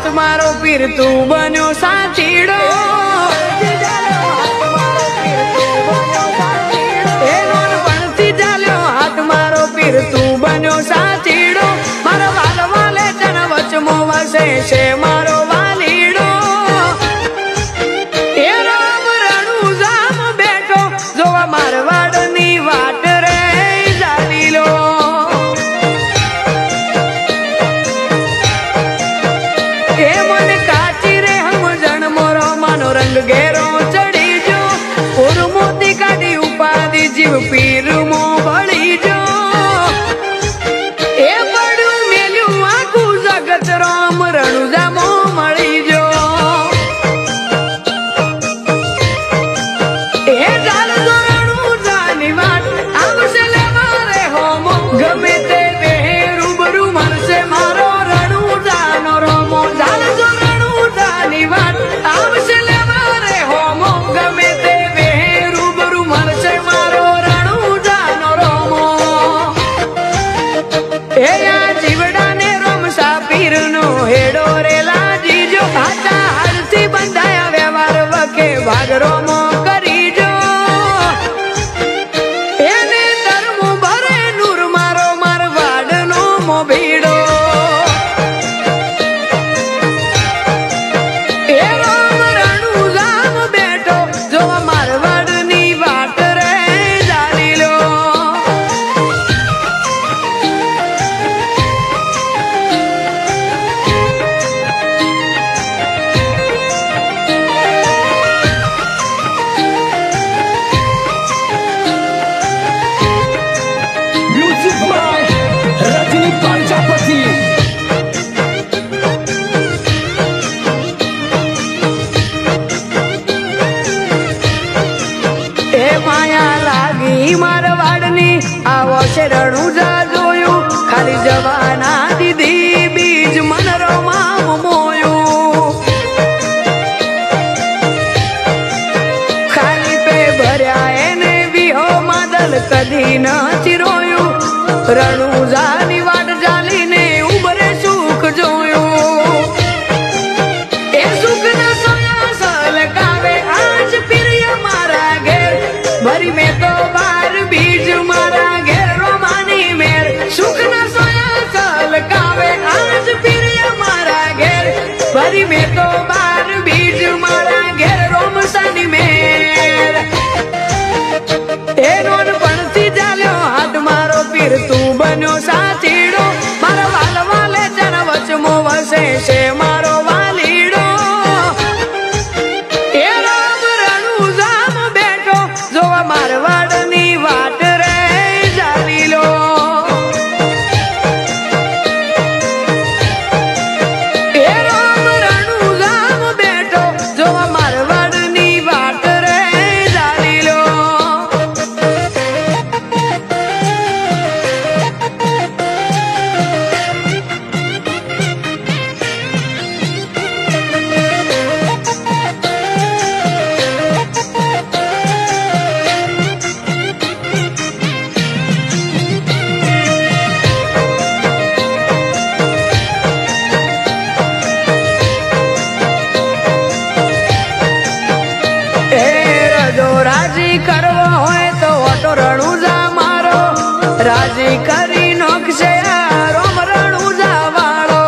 હાથ મારો પીર તું બન્યો સાચીડો એ નાનપણથી ચાલ્યો હાથ મારો પીર તું બન્યો સાચીડો મારા વાલ વાલે તન વચમો વસે છે મારો વાલીડો એ રામ રણુ જામ બેઠો જોવા મારવાડની વાટ રે જાલીલો એ મને કાચી રે સમજણ મોરો માનો રંગ ઘેરો ચડી જો ઓર મોતી કાઢી ઉપાધિ જીવ પીર મો ભળી જો એ પડ્યું મેલ્યું આખું જગત રામ રણુજા મો મળી જો એ ચાલ જો રણુજાની વાટ આવશે લેવા રે હોમો ગમે તે બે રૂબરૂ મળશે મારો રણુજાનો રોમો ચાલ જો રણુજાની વાત આવશે લેવા રે હોમો ગમે તે બે રૂબરૂ મળશે મારો રણુજાનો રોમો એ આ જીવડાને રમસા પીરનો હેડો રે લાજી જો હાથા હાડથી બંધાયા વ્યવહાર વકે ભાગ રોમો કરી જો એને ધર્મો ભરે નૂર મારો મારવાડનો મો ભીડો એ રામ રણુજામ બેઠો જોવા મારવાડની વાટ રે જાલીલો Music by Rajini Prajapati. એ માયા લાગી મારવાડની આવો છે રણુજા જોયું ખાલી જવાના દીધી બીજ મનરોમાં મોયું ખાલી પે ભર્યા એને વિહો માદલ કદી ન ચિરોયું રણુજાની વાટ ચાલીને ઉભરે સુખ જોયું એ સુખ ના સોયા સલકાવે આજ પ્રિય મારા ઘેર ભરી મેં તો બાર બીજ મારા ઘેર રોમાની મેર સુખ ના સોયા સલકાવે આજ પ્રિય મારા ઘેર ભરી મેં તો બાર બીજ મારા ઘેર રોમસાની મેર એ નાનપણથી ચાલ્યો હાથ મારો પીર તું બન્યો સાચીડો મારા વાલ વાલે જન વચમો વસે છે મારો વાલીડો એ રામ રણુજામ બેઠો જોવા મારવાડની વાટ રે જાલીલો એ રામ રણુજામ બેઠો જોવા મારવાડની વાટ રે જાલીલો એ રજો રાજી કરવો હોય તો ઓટો રણુજા મારો રાજી કરી નોખશે આ રોમ રણુજા વાળો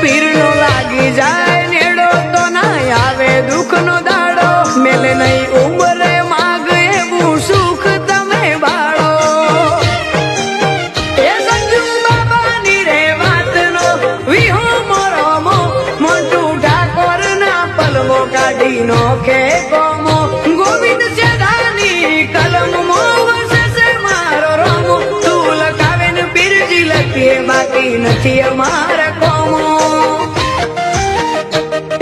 પીરનો લાગી જાય નેડો તો ના આવે દુઃખનો દાડો મેલે નહીં ઉંમરે માગ એવું સુખ તમે બાળો એ સંજુ બાબાની રે વાતનો વિહો મોરમો મોટું ઠાકોર ના પલવો કાઢી નોખે કોમો ગોવિંદ સેદાની કલમ મો વસે છે મારો રોમો તું લખાવે ને પીરજી લખીએ બાકી નથી અમારા કોમો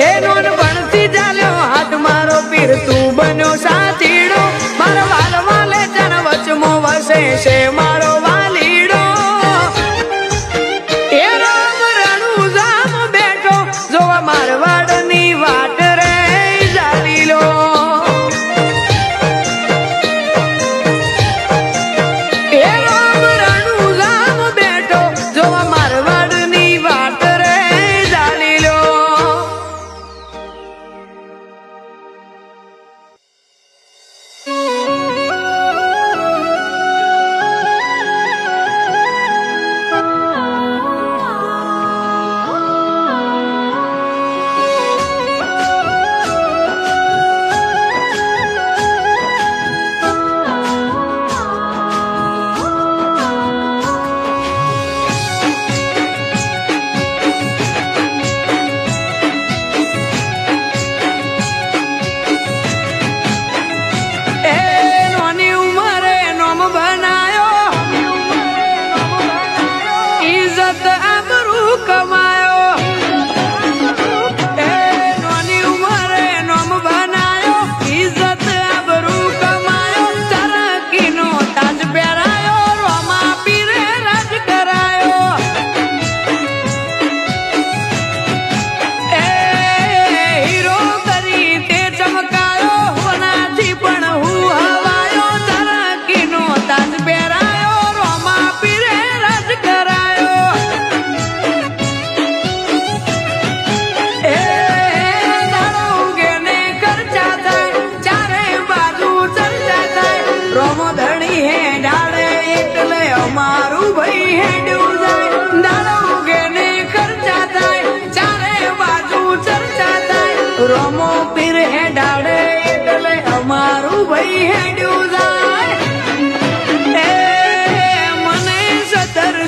એ નાનપણથી ચાલ્યો હાથ મારો પીર તું બન્યો સાચીડો મારા વાલ વાલે જન વચમો વસે છે મારો વાલીડો એ રામ રણુજામ બેઠો જોવા મારવાડની વાટ રે જાલીલો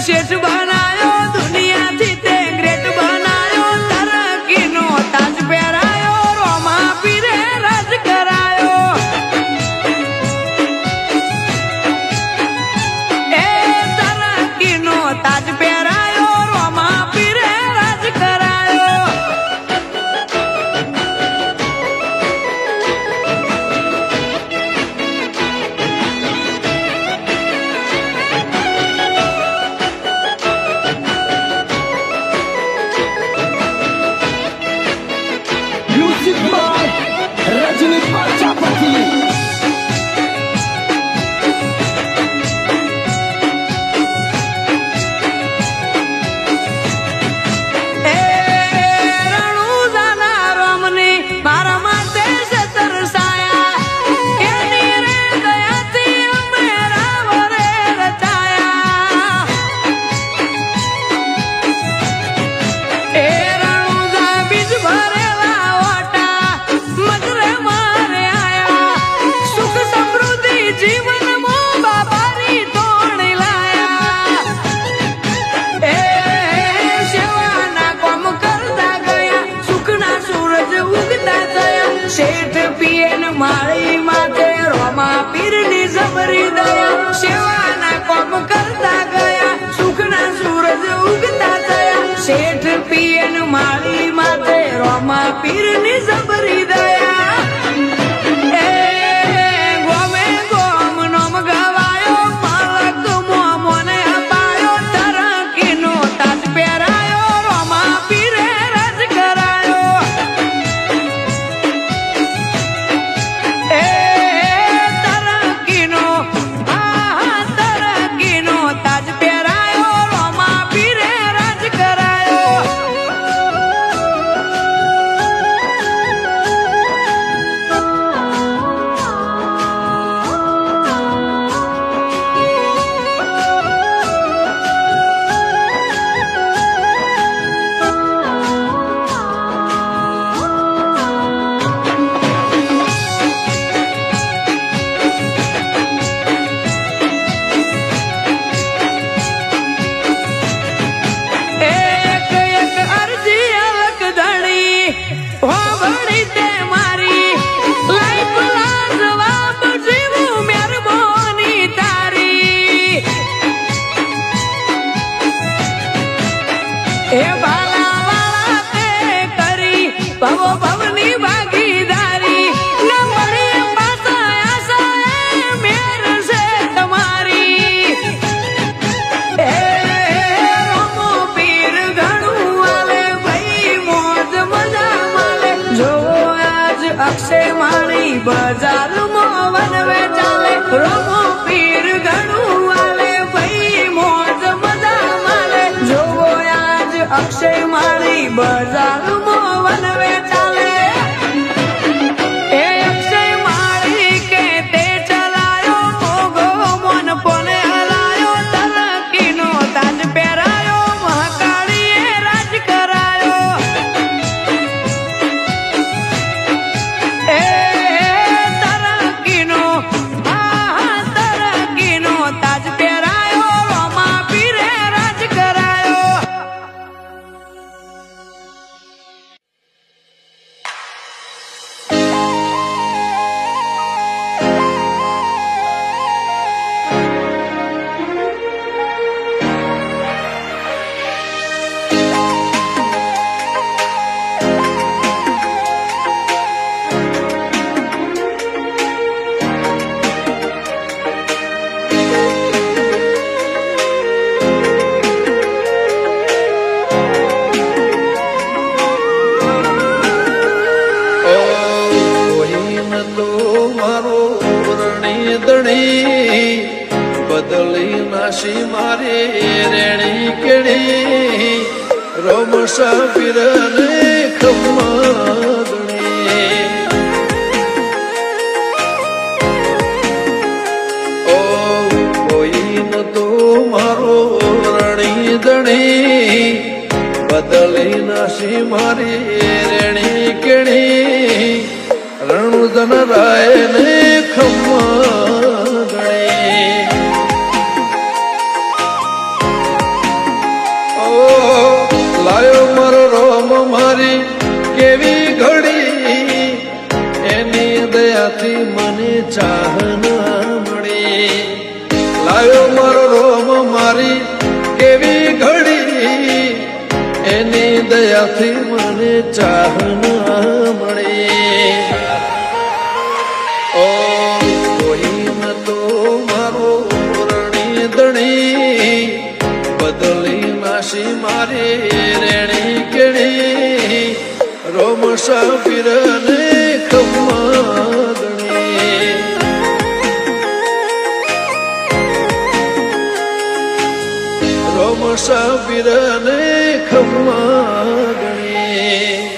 શેઠ બનાયો દુનિયાથી તે ગ્રેટ બનાયો તરકીનો તાજ પહેરાયો રોમા પીરે રાજ કરાયો એ તરકીનો તાજ પહેરાયો રોમા પીરે રાજ કરાયો Music by Rajini Prajapati. એ રણુજાના રોમની મારા માટે છે તરસાયા એની રે દયાથી અમે રાવરે રચાયા એ રણુજા બીજ ભરેલા ઓટા મજરે મારે આયા સુખ સમૃદ્ધિ જીવન મો બાબારી તોડી લાયા એ સેવાના કામ કરતા ગયા સુખના સૂરજ ઉગતા થયા શેઠ પિયન માળી માથે રોમા પીરની જબરી દયા સેવાના કામ કરતા ગયા સુખના સૂરજ ઉગતા થયા શેઠ પિયન માળી માથે રોમા પીરની જબરી દયા એ ગોમે ગોમ નોમ ગવાયો માલક મોને અપાયો તરકીનો તાજ પહેરાયો રોમા પીરે રાજ કરાયો એ તરકીનો તાજ પહેરાયો રોમા પીરે રાજ કરાયો એક એક અરજી અલગ ધણી હોબળી તે મારી લાઈફ લાજવાબ જીવું મહેરબાની તારી એ ભાલા વાળા તે કરી ભવો ભવની ભાગીદારી ન મળે પાછા આશા મેર છે તમારી એ રોમો પીર ઘણું આલે ભાઈ મોજ મજા માલે જો આજ અક્ષય મારી બજારમાં વનવે ચાલે રોમો પીર ઘણું આલે ભાઈ મોજ મજા માલે જો આજ અક્ષય મારી બજારમાં વનવે ચાલે એ અક્ષય માળી કે તે ચલાયો મોગો મોન પોને હલાયો તરકીનો તાજ પહેરાયો મહાકાળીએ રાજ કરાયો એ તરકીનો તાજ પહેરાયો રોમા પીરે રાજ કરાયો બદલી નાશી મારી રેણી કેણી રોમ સાપીરને ખમ્માગણી ઓ કોઈ ન તો મારો રણી દણી બદલી નાશી મારી રેણી કેણી રણુદન રાય ને ખમ્માગણી મારી કેવી ઘડી એની દયાથી મને ચાહના મળી લાયો મારો રોમ મારી કેવી ઘડી એની દયાથી મને ચાહના મળી ઓ કોઈ નતો મારો રણી દણી બદલી નાશી મારી રેણી કેણી રોમ સાપીરને ખમ્મા ગણી રોમ સાપીરને ખમ્મા ગણી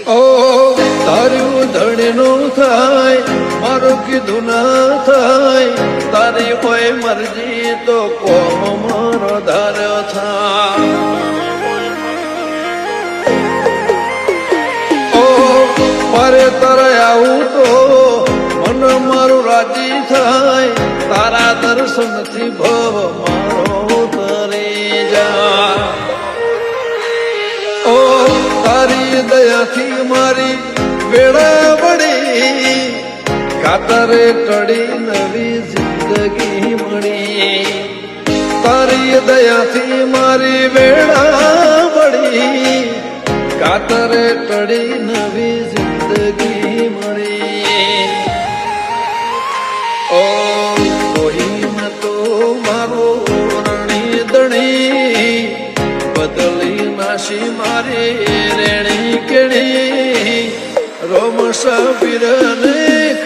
ઓ તારું ધણીનું થાય મારું કીધું ના થાય તારી કોઈ મરજી તો કોમ મારો ધાર્યો થાય ઓ મારે તારે આવું તો મન મારું રાજી થાય તારા દર્શનથી ભવ મારો તરી જા ઓ તારી દયાથી મારી વેળા વળી કાતરે ટળી નવી જિંદગી મળી તારી દયાથી મારી વેળા વળી કાતરે ટળી નવી જિંદગી મળી ઓ કોઈ નતો મારો રણી દણી બદલી નાશી મારી રેણી કેણી રોમ સાપીરને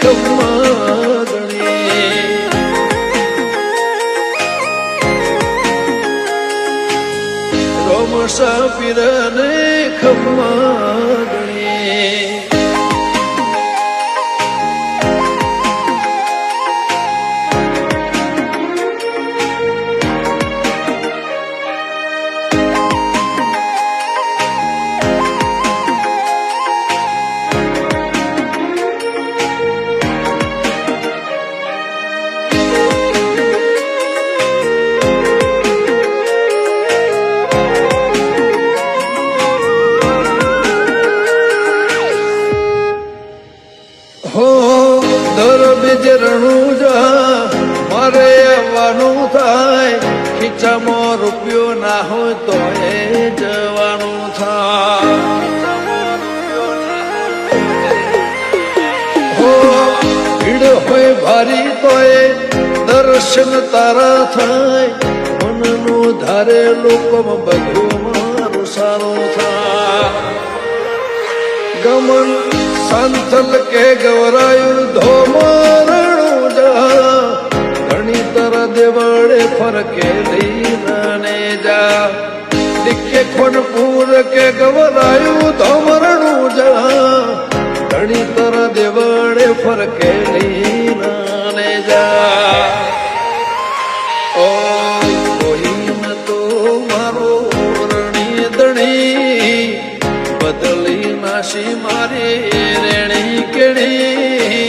ખમ્મા ગણી રોમ સાપીરને ખમ્મા ગણી હો દર બીજ રણુજા મારે આવવાનું થાય ખીચામાં રૂપિયો ના હોય તો એ જવાનું થાય હો ભીડ હોય ભારી તો એ દર્શન તારા થાય મનનું ધારે લોકોમાં બધું મારું સારું થાય ગમન સંથલ કે ગવરાયું ધોમરણું જા ઘણી તર દેવળે ફરકે લીલાને જા દિક્કે ખોનપુર કે ગવરાયું ધોમરણું જા ઘણી તર દેવળે ફરકે લીલાને જા ઓ કોઈ નતો મારો રણી દણી બદલી નાશી મારી રેણી કેણી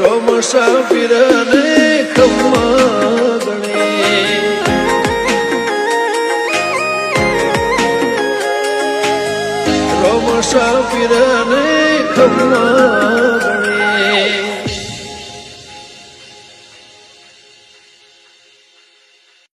રોમ સાપીરને ખમ્મા ગણી રોમ સાપીરને ખમ્મા